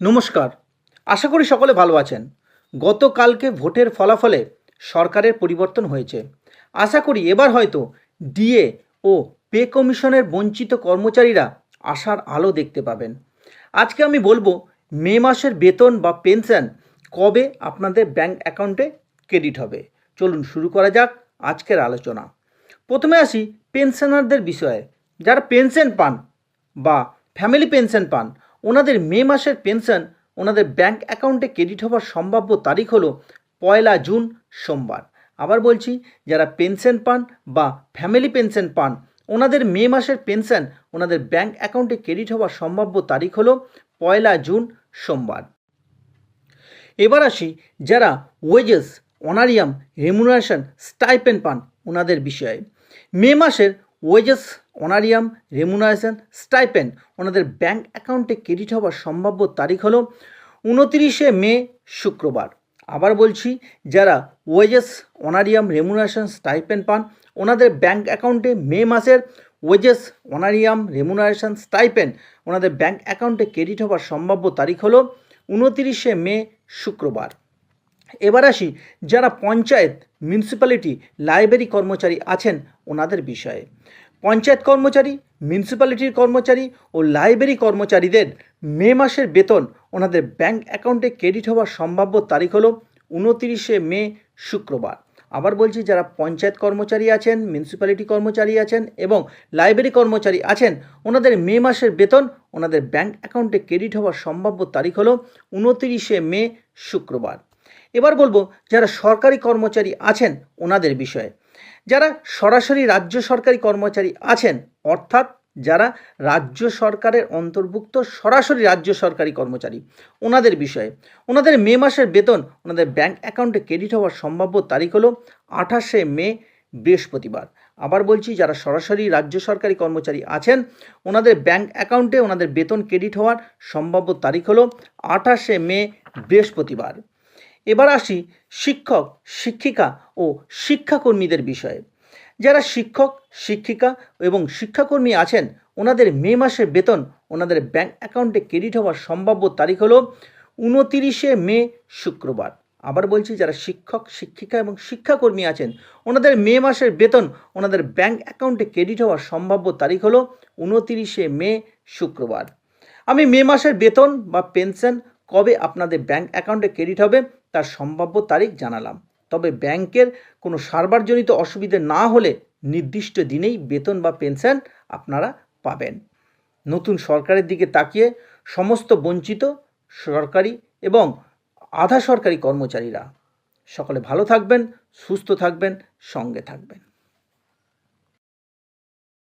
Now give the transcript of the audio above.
নমস্কার। আশা করি সকলে ভালো আছেন। গতকালকে ভোটের ফলাফলে সরকারের পরিবর্তন হয়েছে। আশা করি এবার হয়তো ডিএ ও পে কমিশনের বঞ্চিত কর্মচারীরা আশার আলো দেখতে পাবেন। আজকে আমি বলবো মে মাসের বেতন বা পেনশন কবে আপনাদের ব্যাংক অ্যাকাউন্টে ক্রেডিট হবে। চলুন শুরু করা যাক আজকের আলোচনা। প্রথমে আসি পেনশনারদের বিষয়ে। যারা পেনশন পান বা ফ্যামিলি পেনশন পান, ওনাদের মে মাসের পেনশন ওনাদের ব্যাংক অ্যাকাউন্টে ক্রেডিট হওয়ার সম্ভাব্য তারিখ হলো 1 জুন সোমবার। আবার বলছি, যারা পেনশন পান বা ফ্যামিলি পেনশন পান, ওনাদের মে মাসের পেনশন ওনাদের ব্যাংক অ্যাকাউন্টে ক্রেডিট হওয়ার সম্ভাব্য তারিখ হলো 1 জুন সোমবার। এবার আসি যারা ওয়েজেস, অনারিয়াম, রেমুনারেশন, স্টাইপেন্ড পান, ওনাদের বিষয়ে। মে মাসের ওয়েজেস, অনারিয়াম, রেমুনারেশন, স্টাইপেন্ড ওনাদের ব্যাংক অ্যাকাউন্টে ক্রেডিট হওয়ার সম্ভাব্য তারিখ হলো 29 মে শুক্রবার। আবার বলছি, যারা ওয়েজেস, অনারিয়াম, রেমুনারেশন, স্টাইপেন্ড পান, ওনাদের ব্যাংক অ্যাকাউন্টে মে মাসের ওয়েজেস, অনারিয়াম, রেমুনারেশন, স্টাইপেন্ড ওনাদের ব্যাংক অ্যাকাউন্টে ক্রেডিট হওয়ার সম্ভাব্য তারিখ হলো 29 মে শুক্রবার। এবার আসি যারা পঞ্চায়েত, মিউনিসিপ্যালিটি, লাইব্রেরি কর্মচারী আছেন, ওনাদের বিষয়ে। পঞ্চায়েত কর্মচারী, মিউনিসিপ্যালিটির কর্মচারী ও লাইব্রেরি কর্মচারীদের মে মাসের বেতন ওনাদের ব্যাংক অ্যাকাউন্টে ক্রেডিট হওয়ার সম্ভাব্য তারিখ হলো 29 মে শুক্রবার। আবার বলছি, যারা পঞ্চায়েত কর্মচারী আছেন, মিউনিসিপ্যালিটি কর্মচারী আছেন এবং লাইব্রেরি কর্মচারী আছেন, ওনাদের মে মাসের বেতন ওনাদের ব্যাংক অ্যাকাউন্টে ক্রেডিট হওয়ার সম্ভাব্য তারিখ হলো 29 মে শুক্রবার। এবার বলবো যারা সরকারি কর্মচারী আছেন, ওনাদের বিষয়ে। যারা সরাসরি রাজ্য সরকারি কর্মচারী আছেন, অর্থাৎ যারা রাজ্য সরকারের অন্তর্ভুক্ত সরাসরি রাজ্য সরকারি কর্মচারী, ওনাদের বিষয়ে। ওনাদের মে মাসের বেতন ওনাদের ব্যাংক অ্যাকাউন্টে ক্রেডিট হওয়ার সম্ভাব্য তারিখ হলো 28 মে বৃহস্পতিবার। আবার বলছি, যারা সরাসরি রাজ্য সরকারি কর্মচারী আছেন, ওনাদের ব্যাংক অ্যাকাউন্টে ওনাদের বেতন ক্রেডিট হওয়ার সম্ভাব্য তারিখ হলো 28 মে বৃহস্পতিবার। এবার আসি শিক্ষক, শিক্ষিকা ও শিক্ষাকর্মীদের বিষয়ে। যারা শিক্ষক, শিক্ষিকা এবং শিক্ষাকর্মী আছেন, ওনাদের মে মাসের বেতন ওনাদের ব্যাংক অ্যাকাউন্টে ক্রেডিট হওয়ার সম্ভাব্য তারিখ হলো 29 মে শুক্রবার। আবার বলছি, যারা শিক্ষক, শিক্ষিকা এবং শিক্ষাকর্মী আছেন, ওনাদের মে মাসের বেতন ওনাদের ব্যাংক অ্যাকাউন্টে ক্রেডিট হওয়ার সম্ভাব্য তারিখ হলো 29 মে শুক্রবার। আমি মে মাসের বেতন বা পেনশন কবে আপনাদের ব্যাংক অ্যাকাউন্টে ক্রেডিট হবে তার সম্ভাব্য তারিখ জানালাম। তবে ব্যাংকের কোনো সার্ভারজনিত অসুবিধে না হলে নির্দিষ্ট দিনেই বেতন বা পেনশন আপনারা পাবেন। নতুন সরকারের দিকে তাকিয়ে সমস্ত বঞ্চিত সরকারি এবং আধা সরকারি কর্মচারীরা সকলে ভালো থাকবেন, সুস্থ থাকবেন, সঙ্গে থাকবেন।